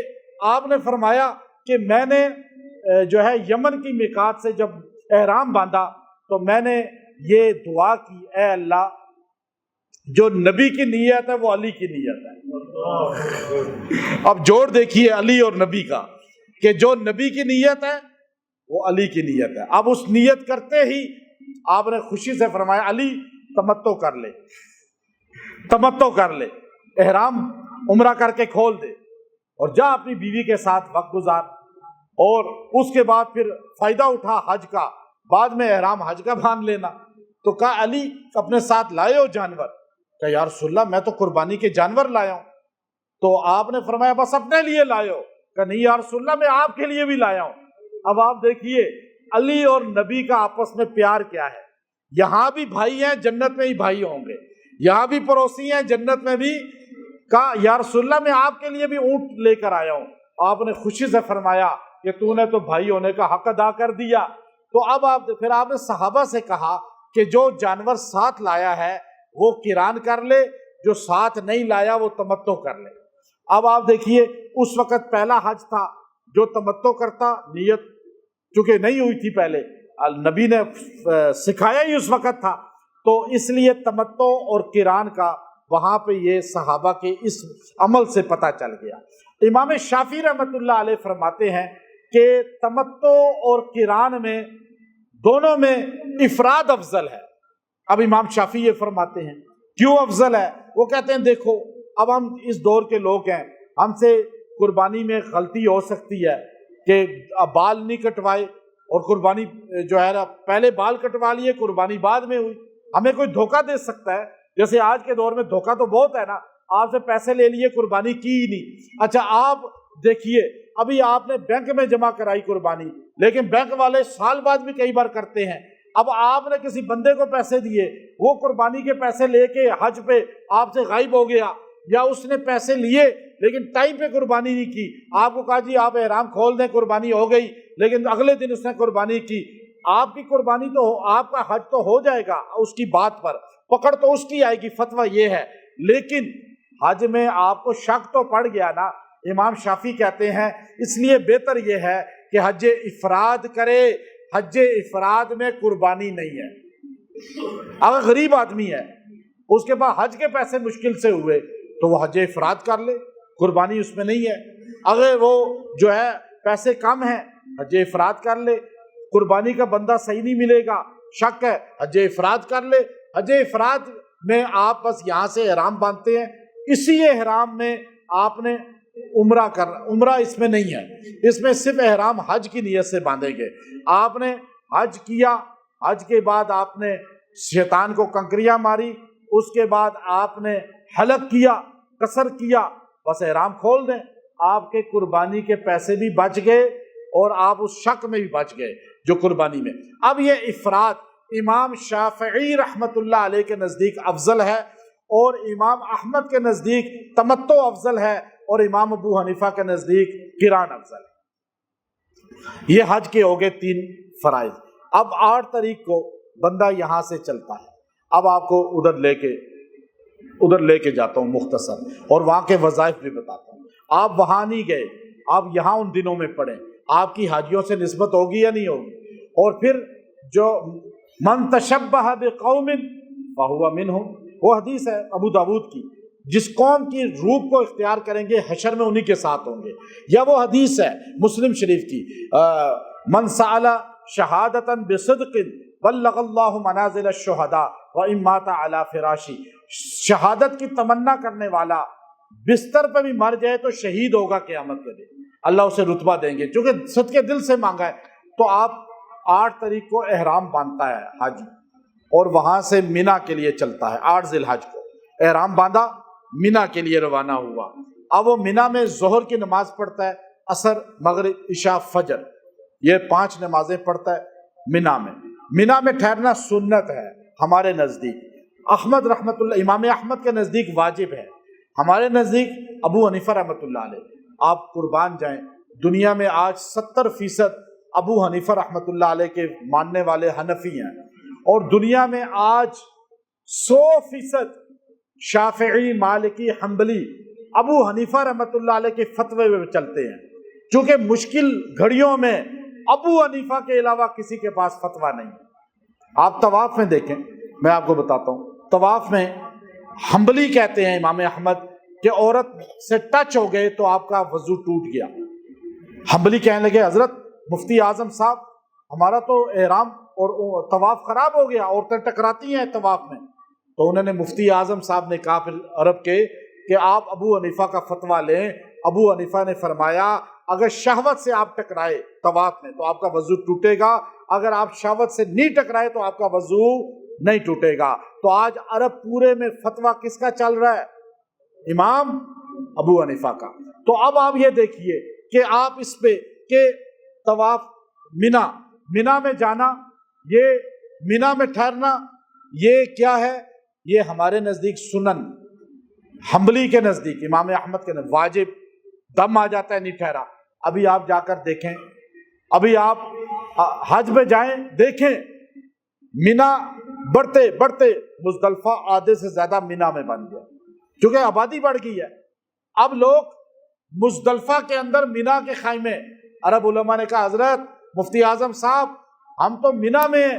آپ نے فرمایا کہ میں نے جو ہے یمن کی میقات سے جب احرام باندھا تو میں نے یہ دعا کی اے اللہ جو نبی کی نیت ہے وہ علی کی نیت ہے۔ اب جوڑ دیکھیے علی اور نبی کا کہ جو نبی کی نیت ہے وہ علی کی نیت ہے۔ اب اس نیت کرتے ہی آپ نے خوشی سے فرمایا علی تمتع کر لے، تمتع کر لے، احرام عمرہ کر کے کھول دے اور جا اپنی بیوی کے ساتھ وقت گزار، اور اس کے بعد پھر فائدہ اٹھا حج کا، بعد میں احرام حج کا باندھ لینا۔ تو کہا علی اپنے ساتھ لائے ہو جانور؟ کہ یا رسول اللہ میں تو قربانی کے جانور لایا ہوں۔ تو آپ نے فرمایا بس اپنے لیے لائے ہو؟ کہ نہیں یا رسول اللہ میں آپ کے لیے بھی لایا ہوں۔ اب آپ دیکھیے علی اور نبی کا آپس میں پیار کیا ہے، یہاں بھی بھائی ہیں جنت میں ہی بھائی ہوں گے، یہاں بھی پڑوسی ہیں جنت میں بھی۔ کہا یا رسول اللہ میں آپ کے لیے بھی اونٹ لے کر آیا ہوں۔ آپ نے خوشی سے فرمایا کہ تو نے تو بھائی ہونے کا حق ادا کر دیا۔ تو اب پھر آپ نے صحابہ سے کہا کہ جو جانور ساتھ لایا ہے وہ قران کر لے، جو ساتھ نہیں لایا وہ تمتع کر لے۔ اب آپ دیکھیے اس وقت پہلا حج تھا، جو تمتع کرتا نیت چونکہ نہیں ہوئی تھی پہلے، نبی نے سکھایا ہی اس وقت تھا، تو اس لیے تمتع اور قران کا وہاں پہ یہ صحابہ کے اس عمل سے پتہ چل گیا۔ امام شافعی رحمۃ اللہ علیہ فرماتے ہیں کہ تمتع اور قران میں دونوں میں افراد افضل ہے۔ اب امام شافعی یہ فرماتے ہیں کیوں افضل ہے؟ وہ کہتے ہیں دیکھو اب ہم اس دور کے لوگ ہیں، ہم سے قربانی میں غلطی ہو سکتی ہے کہ بال نہیں کٹوائے اور قربانی جو ہے نا پہلے بال کٹوا لیے قربانی بعد میں ہوئی، ہمیں کوئی دھوکہ دے سکتا ہے۔ جیسے آج کے دور میں دھوکہ تو بہت ہے نا، آپ سے پیسے لے لیے قربانی کی ہی نہیں۔ اچھا آپ دیکھیے ابھی آپ نے بینک میں جمع کرائی قربانی، لیکن بینک والے سال بعد بھی کئی بار کرتے ہیں۔ اب آپ نے کسی بندے کو پیسے دیے، وہ قربانی کے پیسے لے کے حج پہ آپ سے غائب ہو گیا، یا اس نے پیسے لیے لیکن ٹائم پہ قربانی نہیں کی، آپ کو کہا جی آپ احرام کھول دیں قربانی ہو گئی، لیکن اگلے دن اس نے قربانی کی، آپ کی قربانی تو آپ کا حج تو ہو جائے گا، اس کی بات پر پکڑ تو اس کی آئے گی، فتویٰ یہ ہے۔ لیکن حج میں آپ کو شک تو پڑ گیا نا۔ امام شافعی کہتے ہیں اس لیے بہتر یہ ہے کہ حج افراد کرے، حج افراد میں قربانی نہیں ہے۔ اگر غریب آدمی ہے اس کے بعد حج کے پیسے مشکل سے ہوئے تو وہ حج افراد کر لے، قربانی اس میں نہیں ہے۔ اگر وہ جو ہے پیسے کم ہیں حج افراد کر لے، قربانی کا بندہ صحیح نہیں ملے گا، شک ہے، حج افراد کر لے۔ حج افراد میں آپ بس یہاں سے احرام باندھتے ہیں، اسی احرام میں آپ نے عمرہ کرنا، عمرہ اس میں نہیں ہے، اس میں صرف احرام حج کی نیت سے باندھیں گے۔ آپ نے حج کیا، حج کے بعد آپ نے شیطان کو کنکریاں ماری، اس کے بعد آپ نے حلق کیا، قصر کیا، بس احرام کھول دیں، آپ کے قربانی کے پیسے بھی بچ گئے اور آپ اس شک میں بھی بچ گئے جو قربانی میں۔ اب یہ افراد امام شافعی رحمت اللہ علیہ کے نزدیک افضل ہے، اور امام احمد کے نزدیک تمتع افضل ہے، اور امام ابو حنیفہ کے نزدیک قران افضل ہے۔ یہ حج کے ہو گئے 3 فرائض۔ اب 8 تاریخ کو بندہ یہاں سے چلتا ہے، اب آپ کو ادھر لے کے جاتا ہوں مختصر، اور وہاں کے وظائف بھی بتاتا ہوں۔ آپ وہاں نہیں گئے، آپ یہاں ان دنوں میں پڑھیں، آپ کی حاجیوں سے نسبت ہوگی یا نہیں ہوگی۔ اور پھر جو من تشبہ بقوم فہو منہم، وہ حدیث ہے ابو داود کی، جس قوم کی روح کو اختیار کریں گے حشر میں انہی کے ساتھ ہوں گے۔ یا وہ حدیث ہے مسلم شریف کی، من سأل شہادتا بصدق بلغ اللہ منازل الشہداء وان مات علی فراشی، شہادت کی تمنا کرنے والا بستر پہ بھی مر جائے تو شہید ہوگا قیامت کے دن، اللہ اسے رتبہ دیں گے، چونکہ صدقے دل سے مانگا ہے۔ تو آپ 8 تاریخ کو احرام باندھتا ہے حج، اور وہاں سے مینا کے لیے چلتا ہے۔ 8 ذی الحج کو احرام باندھا، مینا کے لیے روانہ ہوا۔ اب وہ مینا میں ظہر کی نماز پڑھتا ہے، عصر، مغرب، عشاء، فجر، یہ 5 نمازیں پڑھتا ہے مینا میں۔ مینا میں ٹھہرنا سنت ہے ہمارے نزدیک، احمد رحمت اللہ، امام احمد کے نزدیک واجب ہے، ہمارے نزدیک ابو حنیفہ رحمت اللہ علیہ۔ آپ قربان جائیں، دنیا میں آج 70% ابو حنیفہ رحمت اللہ علیہ کے ماننے والے حنفی ہیں، اور دنیا میں آج 100% شافعی، مالکی، حنبلی ابو حنیفہ رحمت اللہ علیہ کے فتوے میں چلتے ہیں، چونکہ مشکل گھڑیوں میں ابو حنیفہ کے علاوہ کسی کے پاس فتویٰ نہیں۔ آپ طواف میں دیکھیں، میں آپ کو بتاتا ہوں، طواف میں حنبلی کہتے ہیں امام احمد کہ عورت سے ٹچ ہو گئے تو آپ کا وضو ٹوٹ گیا۔ حنبلی کہنے لگے حضرت مفتی اعظم صاحب، ہمارا تو احرام اور طواف خراب ہو گیا، عورتیں ٹکراتی ہیں طواف میں۔ تو انہوں نے مفتی اعظم صاحب نے کہا پھر عرب کے کہ آپ ابو حنیفہ کا فتویٰ لیں۔ ابو حنیفہ نے فرمایا اگر شہوت سے آپ ٹکرائے طواف میں تو آپ کا وضو ٹوٹے گا، اگر آپ شہوت سے نہیں ٹکرائے تو آپ کا وضو نہیں ٹوٹے گا۔ تو آج عرب پورے میں فتویٰ کس کا چل رہا ہے؟ امام ابو حنیفہ کا۔ تو اب آپ یہ دیکھیے کہ آپ اس پہ کہ طواف مینا میں جانا، یہ مینا میں ٹھہرنا، یہ کیا ہے؟ یہ ہمارے نزدیک سنن، حنبلی کے نزدیک، امام احمد کے نزدیک واجب، دم آ جاتا ہے نہیں ٹھہرا۔ ابھی آپ جا کر دیکھیں، ابھی آپ حج میں جائیں دیکھیں، مینا بڑھتے بڑھتے مزدلفہ آدھے سے زیادہ مینا میں بن گیا، کیونکہ آبادی بڑھ گئی ہے۔ اب لوگ مزدلفہ کے اندر مینا کے خیمے، عرب علماء نے کہا حضرت مفتی اعظم صاحب ہم تو مینا میں ہیں،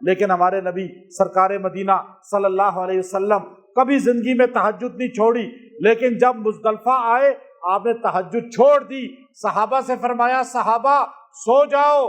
لیکن ہمارے نبی سرکار مدینہ صلی اللہ علیہ وسلم کبھی زندگی میں تہجد نہیں چھوڑی، لیکن جب مزدلفہ آئے آپ نے تہجد چھوڑ دی، صحابہ سے فرمایا صحابہ سو جاؤ،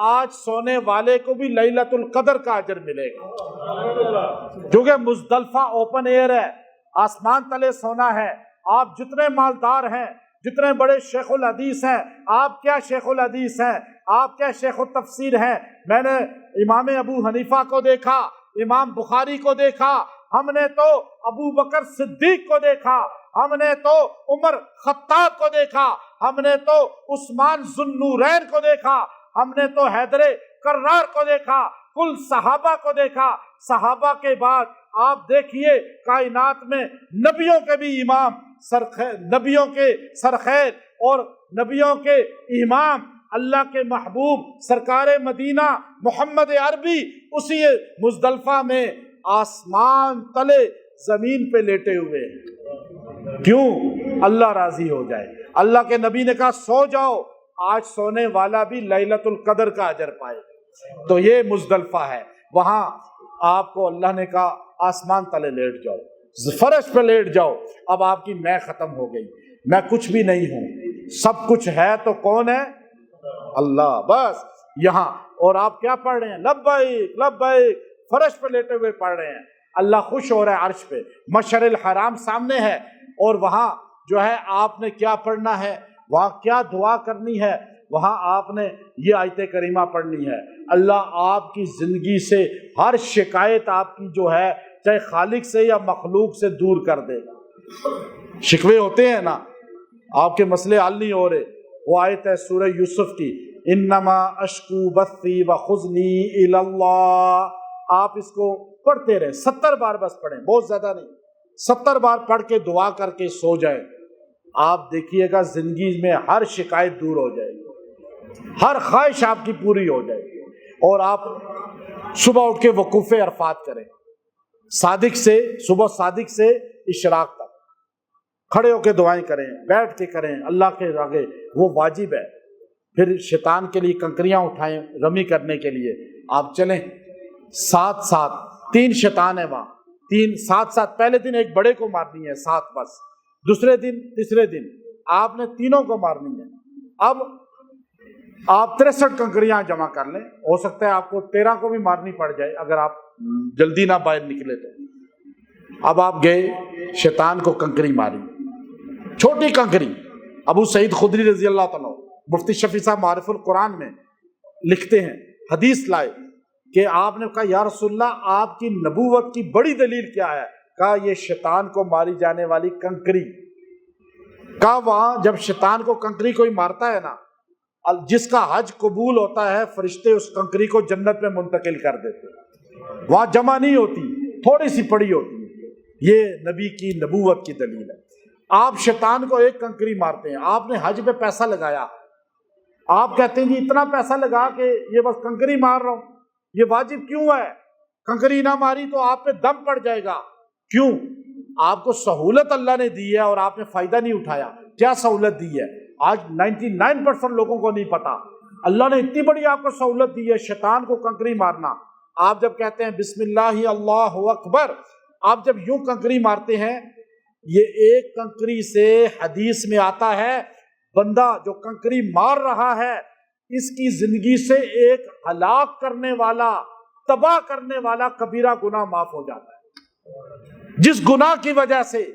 آج سونے والے کو بھی لیلۃ القدر کا اجر ملے گا، کیونکہ مزدلفہ اوپن ایئر ہے، آسمان تلے سونا ہے۔ آپ جتنے مالدار ہیں، جتنے بڑے شیخ الحدیث ہیں، آپ کیا شیخ الحدیث ہیں، آپ کیا شیخ التفسیر ہیں، میں نے امام ابو حنیفہ کو دیکھا، امام بخاری کو دیکھا، ہم نے تو ابو بکر صدیق کو دیکھا، ہم نے تو عمر خطاب کو دیکھا، ہم نے تو عثمان ذو النورین کو دیکھا، ہم نے تو حیدر کرار کو دیکھا، کل صحابہ کو دیکھا۔ صحابہ کے بعد آپ دیکھیے کائنات میں نبیوں کے بھی امام نبیوں کے سرخیر اور نبیوں کے امام اللہ کے محبوب سرکار مدینہ محمد عربی اسی مزدلفہ میں آسمان تلے زمین پہ لیٹے ہوئے ہیں۔ کیوں؟ اللہ راضی ہو جائے۔ اللہ کے نبی نے کہا سو جاؤ، آج سونے والا بھی لیلۃ القدر کا اجر پائے۔ تو یہ مزدلفہ ہے، وہاں آپ کو اللہ نے کہا آسمان تلے لیٹ جاؤ، فرش پہ لیٹ جاؤ۔ اب آپ کی میں ختم ہو گئی، میں کچھ بھی نہیں ہوں، سب کچھ ہے تو کون ہے؟ اللہ۔ بس یہاں اور آپ کیا پڑھ رہے ہیں؟ لبیک لبیک، فرش پہ لیٹے ہوئے پڑھ رہے ہیں۔ اللہ خوش ہو رہا ہے عرش پہ، مشعر الحرام سامنے ہے، اور وہاں جو ہے آپ نے کیا پڑھنا ہے، وہاں کیا دعا کرنی ہے، وہاں آپ نے یہ آیت کریمہ پڑھنی ہے۔ اللہ آپ کی زندگی سے ہر شکایت آپ کی جو ہے چاہے خالق سے یا مخلوق سے دور کر دے گا۔ شکوے ہوتے ہیں نا، آپ کے مسئلے حل نہیں ہو رہے، وہ آیت ہے سورہ یوسف کی، انما اشکو بثی وحزنی الی اللہ۔ آپ اس کو پڑھتے رہیں، 70 بار بس پڑھیں، بہت زیادہ نہیں، 70 بار پڑھ کے دعا کر کے سو جائیں۔ آپ دیکھیے گا زندگی میں ہر شکایت دور ہو جائے گی، ہر خواہش آپ کی پوری ہو جائے گی۔ اور آپ صبح اٹھ کے وقوف عرفات کریں، صادق سے صبح صادق سے اشراق تک کھڑے ہو کے دعائیں کریں، بیٹھ کے کریں، اللہ کے آگے وہ واجب ہے۔ پھر شیطان کے لیے کنکریاں اٹھائیں رمی کرنے کے لیے، آپ چلیں ساتھ ساتھ، 3 شیطان ہیں وہاں، 3 ساتھ ساتھ، پہلے دن ایک بڑے کو مارنی ہے 7 بس، دوسرے دن تیسرے دن آپ نے تینوں کو مارنی ہے۔ اب آپ 63 کنکریاں جمع کر لیں، ہو سکتا ہے آپ کو 13 کو بھی مارنی پڑ جائے اگر آپ جلدی نہ باہر نکلے تو۔ اب آپ گئے شیطان کو کنکری ماری، چھوٹی کنکری۔ ابو سعید خدری رضی اللہ تعالیٰ، مفتی شفیع صاحب معارف القرآن میں لکھتے ہیں، حدیث لائے کہ آپ نے کہا یا رسول اللہ آپ کی نبوت کی بڑی دلیل کیا ہے؟ کہا یہ شیطان کو ماری جانے والی کنکری۔ کہا وہاں جب شیطان کو کنکری کوئی مارتا ہے نا، جس کا حج قبول ہوتا ہے فرشتے اس کنکری کو جنت میں منتقل کر دیتے ہیں، وہاں جمع نہیں ہوتی، تھوڑی سی پڑی ہوتی ہے۔ یہ نبی کی نبوت کی دلیل ہے۔ آپ شیطان کو ایک کنکری مارتے ہیں، آپ نے حج پہ پیسہ لگایا، آپ کہتے ہیں جی اتنا پیسہ لگا کے یہ بس کنکری مار رہا ہوں، یہ واجب کیوں ہے؟ کنکری نہ ماری تو آپ پہ دم پڑ جائے گا۔ کیوں؟ آپ کو سہولت اللہ نے دی ہے اور آپ نے فائدہ نہیں اٹھایا۔ کیا سہولت دی ہے؟ آج 99% لوگوں کو نہیں پتا۔ اللہ نے اتنی بڑی آپ کو سہولت دی ہے، شیطان کو کنکری مارنا۔ آپ جب کہتے ہیں بسم اللہ اللہ اکبر، آپ جب یوں کنکری مارتے ہیں، یہ ایک کنکری سے حدیث میں آتا ہے بندہ جو کنکری مار رہا ہے اس کی زندگی سے ایک ہلاک کرنے والا، تباہ کرنے والا کبیرہ گناہ معاف ہو جاتا ہے، جس گناہ کی وجہ سے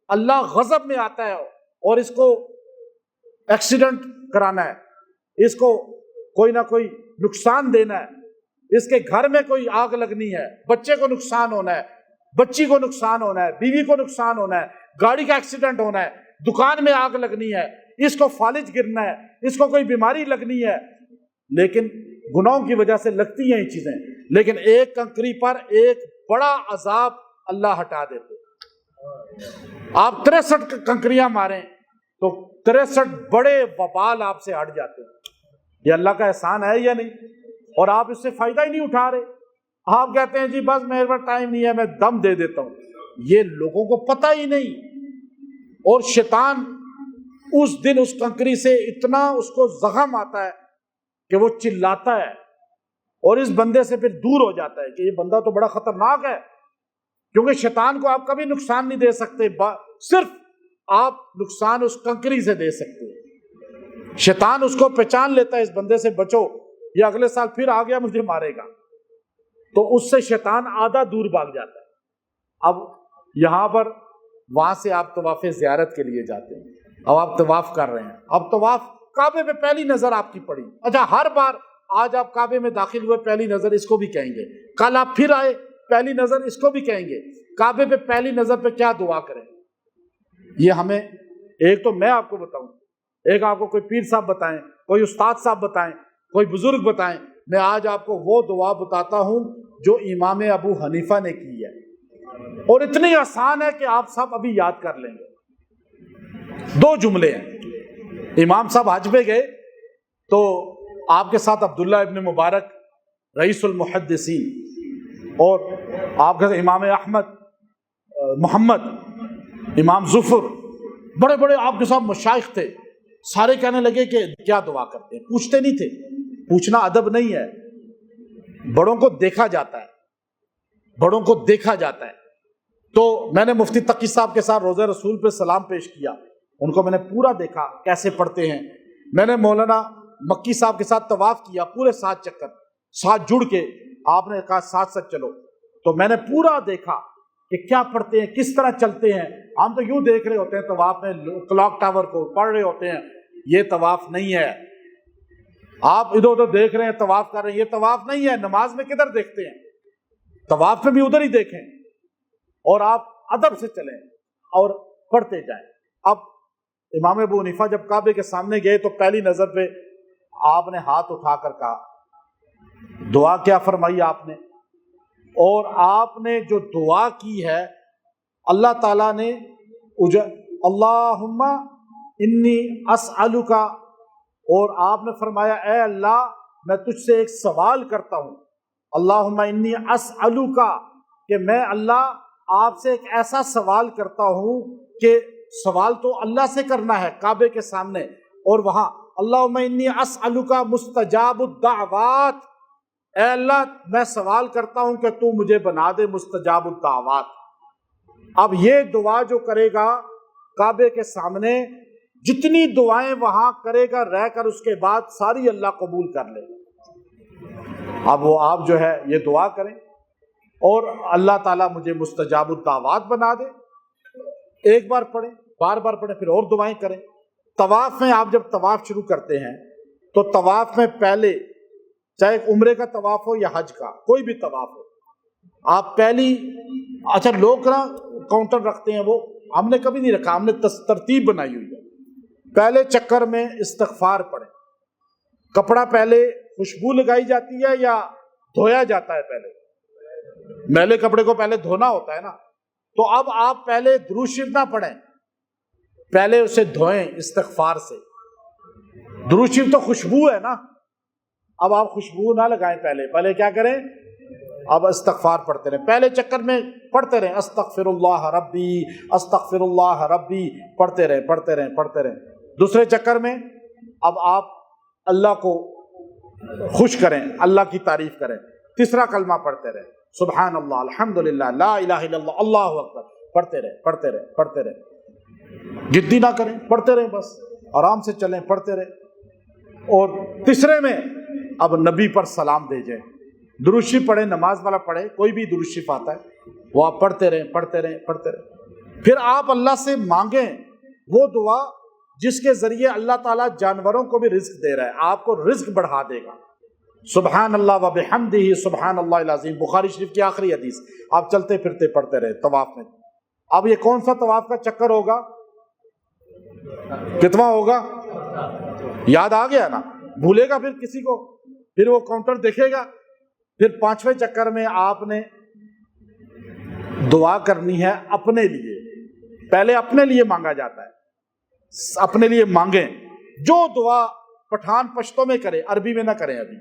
اللہ غضب میں آتا ہے اور اس کو ایکسیڈنٹ کرانا ہے، اس کو کوئی نہ کوئی نقصان دینا ہے، اس کے گھر میں کوئی آگ لگنی ہے، بچے کو نقصان ہونا ہے، بچی کو نقصان ہونا ہے، بیوی کو نقصان ہونا ہے، گاڑی کا ایکسیڈنٹ ہونا ہے، دکان میں آگ لگنی ہے، اس کو فالج گرنا ہے، اس کو کوئی بیماری لگنی ہے، لیکن گناہوں کی وجہ سے لگتی ہیں یہ چیزیں، لیکن ایک کنکری پر ایک بڑا عذاب اللہ ہٹا دیتے۔ آپ 63 کنکریاں ماریں تو 63 بڑے وبال آپ سے ہٹ جاتے ہیں۔ یہ اللہ کا احسان ہے یا نہیں؟ اور آپ اس سے فائدہ ہی نہیں اٹھا رہے۔ آپ کہتے ہیں جی بس میرے پاس ٹائم نہیں ہے، میں دم دے دیتا ہوں۔ یہ لوگوں کو پتہ ہی نہیں، اور شیطان اس دن اس کنکری سے اتنا اس کو زخم آتا ہے کہ وہ چلاتا ہے اور اس بندے سے پھر دور ہو جاتا ہے کہ یہ بندہ تو بڑا خطرناک ہے، کیونکہ شیطان کو آپ کبھی نقصان نہیں دے سکتے، صرف آپ نقصان اس کنکری سے دے سکتے ہیں۔ شیطان اس کو پہچان لیتا ہے، اس بندے سے بچو، یہ اگلے سال پھر آ گیا مجھے مارے گا، تو اس سے شیطان آدھا دور بھاگ جاتا ہے۔ اب یہاں پر وہاں سے آپ طواف زیارت کے لیے جاتے ہیں، اب آپ طواف کر رہے ہیں، اب طواف کعبے پہ پہلی نظر آپ کی پڑی، اچھا ہر بار آج آپ کعبے میں داخل ہوئے پہلی نظر اس کو بھی کہیں گے، کل آپ پھر آئے پہلی نظر اس کو بھی کہیں گے، کعبے پہ پہلی نظر پہ کیا دعا کریں؟ یہ ہمیں ایک تو میں آپ کو بتاؤں، ایک آپ کو کوئی پیر صاحب بتائیں، کوئی استاد صاحب بتائیں، کوئی بزرگ بتائیں، میں آج آپ کو وہ دعا بتاتا ہوں جو امام ابو حنیفہ نے کی ہے، اور اتنی آسان ہے کہ آپ سب ابھی یاد کر لیں گے۔ 2 جملے ہیں۔ امام صاحب حج پہ گئے تو آپ کے ساتھ عبداللہ ابن مبارک رئیس المحدثین، اور آپ کے امام احمد، محمد، امام ظفر، بڑے بڑے آپ کے ساتھ مشائخ تھے، سارے کہنے لگے کہ کیا دعا کرتے ہیں؟ پوچھتے نہیں تھے، پوچھنا ادب نہیں ہے، بڑوں کو دیکھا جاتا ہے، بڑوں کو دیکھا جاتا ہے۔ تو میں نے مفتی تقی صاحب کے ساتھ روضہ رسول پہ سلام پیش کیا، ان کو میں نے پورا دیکھا کیسے پڑھتے ہیں۔ میں نے مولانا مکی صاحب کے ساتھ طواف کیا، پورے 7 چکر، ساتھ جڑ کے آپ نے کہا ساتھ ساتھ چلو، تو میں نے پورا دیکھا کہ کیا پڑھتے ہیں، کس طرح چلتے ہیں۔ ہم تو یوں دیکھ رہے ہوتے ہیں طواف میں کلاک ٹاور کو، پڑھ رہے ہوتے ہیں، یہ طواف نہیں ہے۔ آپ ادھر ادھر دیکھ رہے ہیں، طواف کر رہے ہیں، یہ طواف نہیں ہے۔ نماز میں کدھر دیکھتے ہیں؟ طواف میں بھی ادھر ہی دیکھیں، اور آپ ادب سے چلیں اور پڑھتے جائیں۔ اب امام ابو حنیفہ جب کعبے کے سامنے گئے تو پہلی نظر پہ آپ نے ہاتھ اٹھا کر کہا، دعا کیا فرمائی آپ نے؟ اور آپ نے جو دعا کی ہے اللہ تعالیٰ نے اللہم انی اسألک، اور آپ نے فرمایا اے اللہ میں تجھ سے ایک سوال کرتا ہوں، اللہم انی اسألک، کہ میں اللہ آپ سے ایک ایسا سوال کرتا ہوں کہ سوال تو اللہ سے کرنا ہے کعبے کے سامنے، اور وہاں اللہم انی اسألک مستجاب الدعوات، اے اللہ میں سوال کرتا ہوں کہ تو مجھے بنا دے مستجاب الدعوات۔ اب یہ دعا جو کرے گا کعبے کے سامنے، جتنی دعائیں وہاں کرے گا رہ کر اس کے بعد ساری اللہ قبول کر لے گا۔ اب وہ آپ جو ہے یہ دعا کریں اور اللہ تعالیٰ مجھے مستجاب الدعوات بنا دے، ایک بار پڑھیں، بار بار پڑھیں، پھر اور دعائیں کریں۔ طواف میں آپ جب طواف شروع کرتے ہیں تو طواف میں پہلے، چاہے عمرے کا طواف ہو یا حج کا، کوئی بھی طواف ہو، آپ پہلی، اچھا لوگ نا کاؤنٹر رکھتے ہیں، وہ ہم نے کبھی نہیں رکھا، ہم نے ترتیب بنائی ہوئی ہے۔ پہلے چکر میں استغفار پڑھیں، کپڑا پہلے خوشبو لگائی جاتی ہے یا دھویا جاتا ہے؟ پہلے میلے کپڑے کو پہلے دھونا ہوتا ہے نا، تو اب آپ پہلے درود شریف نہ پڑھیں، پہلے اسے دھوئیں استغفار سے۔ درود شریف تو خوشبو ہے نا، اب آپ خوشبو نہ لگائیں، پہلے کیا کریں؟ اب استغفار پڑھتے رہیں، پہلے چکر میں پڑھتے رہیں استغفر اللہ ربی استغفر اللہ ربی، پڑھتے رہیں۔ دوسرے چکر میں اب آپ اللہ کو خوش کریں، اللہ کی تعریف کریں، تیسرا کلمہ پڑھتے رہیں سبحان اللہ الحمدللہ لا الہ الا اللہ اللہ اکبر، پڑھتے رہیں، جدی نہ کریں، پڑھتے رہیں، بس آرام سے چلیں، پڑھتے رہیں۔ اور تیسرے میں اب نبی پر سلام بھیجیں، درود شریف پڑھیں، نماز والا پڑھے، کوئی بھی درود شریف آتا ہے وہ آپ پڑھتے رہیں۔ پھر آپ اللہ سے مانگیں وہ دعا جس کے ذریعے اللہ تعالیٰ جانوروں کو بھی رزق دے رہا ہے، آپ کو رزق بڑھا دے گا۔ سبحان اللہ و بحمدہ سبحان اللہ العظیم، بخاری شریف کی آخری حدیث۔ آپ چلتے پھرتے پڑھتے رہے طواف میں۔ اب یہ کون سا طواف کا چکر ہوگا؟ کتنا ہوگا؟ یاد آ گیا نا؟ بھولے گا پھر کسی کو، پھر وہ کاؤنٹر دیکھے گا۔ پھر 5ویں چکر میں آپ نے دعا کرنی ہے اپنے لیے، پہلے اپنے لیے مانگا جاتا ہے، اپنے لیے مانگیں، جو دعا پٹھان پشتوں میں کرے، عربی میں نہ کریں، ابھی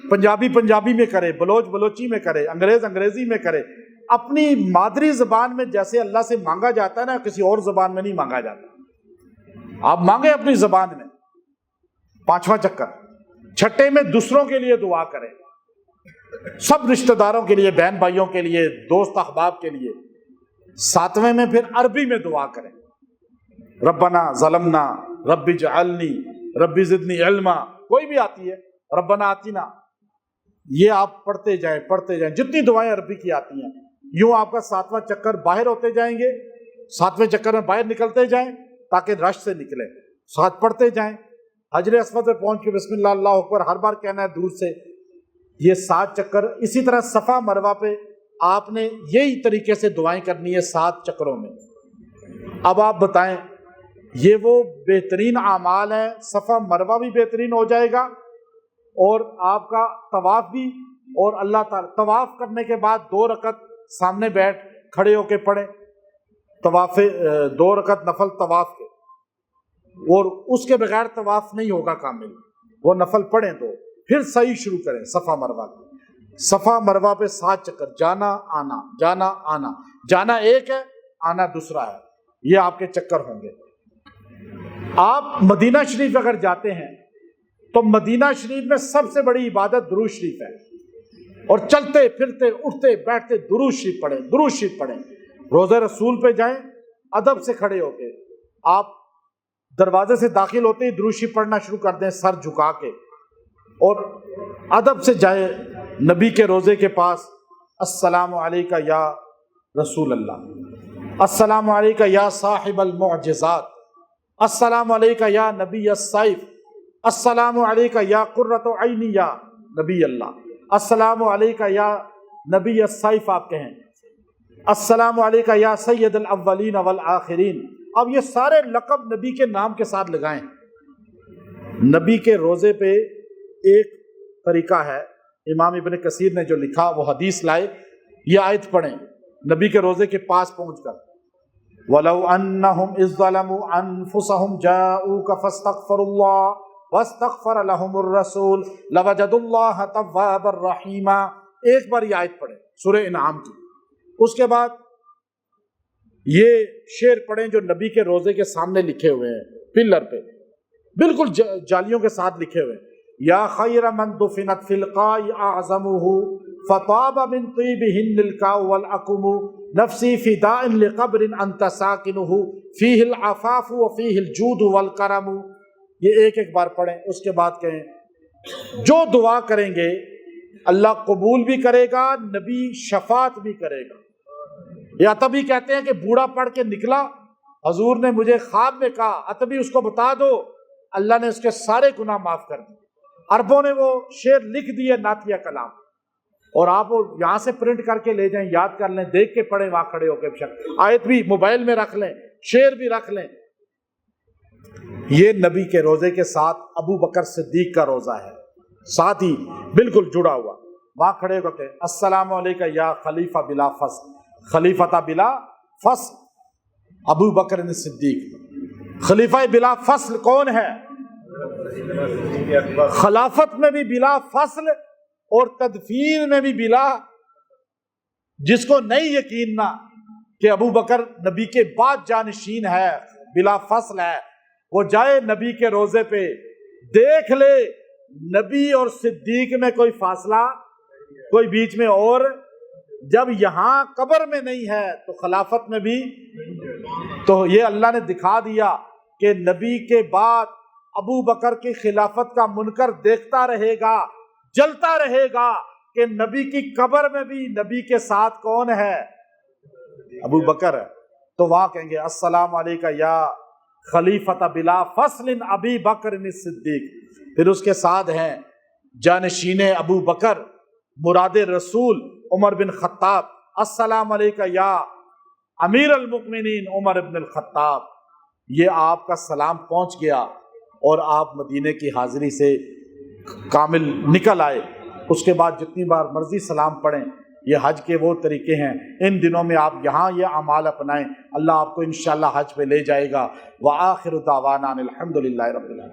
پنجابی میں کرے، بلوچی میں کرے، انگریزی میں کرے، اپنی مادری زبان میں جیسے اللہ سے مانگا جاتا ہے نا، کسی اور زبان میں نہیں مانگا جاتا، آپ مانگیں اپنی زبان میں۔ 5واں چکر۔ 6ٹھے میں دوسروں کے لیے دعا کریں، سب رشتہ داروں کے لیے، بہن بھائیوں کے لیے، دوست احباب کے لیے۔ 7ویں میں پھر عربی میں دعا کریں، ربنا ظلمنا، رب اجعلنی، رب زدنی علما، کوئی بھی آتی ہے، ربنا آتینا، یہ آپ پڑھتے جائیں پڑھتے جائیں، جتنی دعائیں عربی کی آتی ہیں۔ یوں آپ کا 7واں چکر باہر ہوتے جائیں گے، 7ویں چکر میں باہر نکلتے جائیں تاکہ رش سے نکلیں، 7 پڑھتے جائیں۔ حجر اسود پہ پہنچ کے بسم اللہ اللہ اکبر ہر بار کہنا ہے دور سے، یہ 7 چکر۔ اسی طرح صفا مروہ پہ آپ نے یہی طریقے سے دعائیں کرنی ہے 7 چکروں میں۔ اب آپ بتائیں، یہ وہ بہترین اعمال ہیں، صفا مروہ بھی بہترین ہو جائے گا اور آپ کا طواف بھی، اور اللہ تعالیٰ طواف کرنے کے بعد 2 رکعت سامنے بیٹھ کھڑے ہو کے پڑھیں، طواف 2 رکعت نفل طواف کے، اور اس کے بغیر طواف نہیں ہوگا کامل، وہ نفل پڑھیں تو پھر صحیح شروع کریں صفا مروہ کی۔ صفا مروہ پہ 7 چکر، جانا آنا جانا آنا، جانا ایک ہے، آنا دوسرا ہے، یہ آپ کے چکر ہوں گے۔ آپ مدینہ شریف اگر جاتے ہیں تو مدینہ شریف میں سب سے بڑی عبادت درود شریف ہے، اور چلتے پھرتے اٹھتے بیٹھتے درود شریف پڑھیں، درود شریف پڑھیں۔ روضہ رسول پہ جائیں، ادب سے کھڑے ہو کے، آپ دروازے سے داخل ہوتے ہی درود شریف پڑھنا شروع کر دیں سر جھکا کے، اور ادب سے جائیں نبی کے روضے کے پاس، السلام علیکہ یا رسول اللہ، السلام علیکہ یا صاحب المعجزات، السلام علیکہ یا نبی السیف، السلام علیکہ یا قرۃ عینی یا نبی اللہ، السلام علیکہ یا نبی السیف آپ کہیں، السلام علیکہ یا سید الاولین والآخرین۔ اب یہ سارے لقب نبی کے نام کے ساتھ لگائیں۔ نبی کے روزے پہ ایک طریقہ ہے، امام ابن کثیر نے جو لکھا وہ حدیث لائے، یہ آیت پڑھیں نبی کے روزے کے پاس پہنچ کر، وَلَوْ أَنَّهُمْ إِذْ ظَلَمُوا أَنفُسَهُمْ جَاءُوكَ فَاسْتَغْفَرُوا اللَّهَ وَاسْتَغْفَرَ لَهُمُ الرَّسُولُ لَوَجَدُوا اللَّهَ تَوَّابًا رَحِيمًا۔ ایک بار یہ آیت پڑھیں سورہ انعام کی، اس کے بعد یہ شعر پڑھیں جو نبی کے روزے کے سامنے لکھے ہوئے ہیں پلر پہ، بالکل جالیوں کے ساتھ لکھے ہوئے ہیں، یا خیر من دفنت فی القاء اعظمہ فطاب من طیبہن الکاء والعقم نفسی فداء لقبر انت ساکنہ فیہ العفاف وفیہ الجود والکرم۔ یہ ایک ایک بار پڑھیں، اس کے بعد کہیں جو دعا کریں گے اللہ قبول بھی کرے گا، نبی شفاعت بھی کرے گا۔ یہ عتبی کہتے ہیں کہ بوڑھا پڑھ کے نکلا، حضور نے مجھے خواب میں کہا عتبی اس کو بتا دو، اللہ نے اس کے سارے گناہ معاف کر دیے۔ عربوں نے وہ شعر لکھ دیے نعتیہ کلام، اور آپ وہ یہاں سے پرنٹ کر کے لے جائیں، یاد کر لیں، دیکھ کے پڑھیں وہاں کھڑے ہو کے، آیت بھی موبائل میں رکھ لیں، شعر بھی رکھ لیں۔ یہ نبی کے روزے کے ساتھ ابو بکر صدیق کا روزہ ہے، ساتھ ہی بالکل جڑا ہوا، وہاں کھڑے ہو کے السلام علیکہ یا خلیفہ بلا فصل، خلیفہ بلا فصل ابو بکر صدیق۔ خلیفہ بلا فصل کون ہے؟ خلافت میں بھی بلا فصل اور تدفین میں بھی بلا، جس کو نہیں یقین نہ کہ ابو بکر نبی کے بعد جانشین ہے، بلا فصل ہے، وہ جائے نبی کے روزے پہ دیکھ لے نبی اور صدیق میں کوئی فاصلہ، کوئی بیچ میں، اور جب یہاں قبر میں نہیں ہے تو خلافت میں بھی۔ تو یہ اللہ نے دکھا دیا کہ نبی کے بعد ابو بکر کی خلافت کا منکر دیکھتا رہے گا، جلتا رہے گا کہ نبی کی قبر میں بھی نبی کے ساتھ کون ہے؟ ابو بکر ہے۔ تو وہاں کہیں گے السلام علیکہ یا خلیفۃ بلا فصل ابی بکر صدیق۔ پھر اس کے ساتھ ہیں جانشین ابو بکر مراد رسول عمر بن خطاب، السلام علیکہ یا امیر المؤمنین عمر بن الخطاب۔ یہ آپ کا سلام پہنچ گیا اور آپ مدینے کی حاضری سے کامل نکل آئے۔ اس کے بعد جتنی بار مرضی سلام پڑھیں۔ یہ حج کے وہ طریقے ہیں، ان دنوں میں آپ یہاں یہ اعمال اپنائیں، اللہ آپ کو انشاءاللہ حج پہ لے جائے گا۔ وآخر دعوانا الحمدللہ رب العالمین۔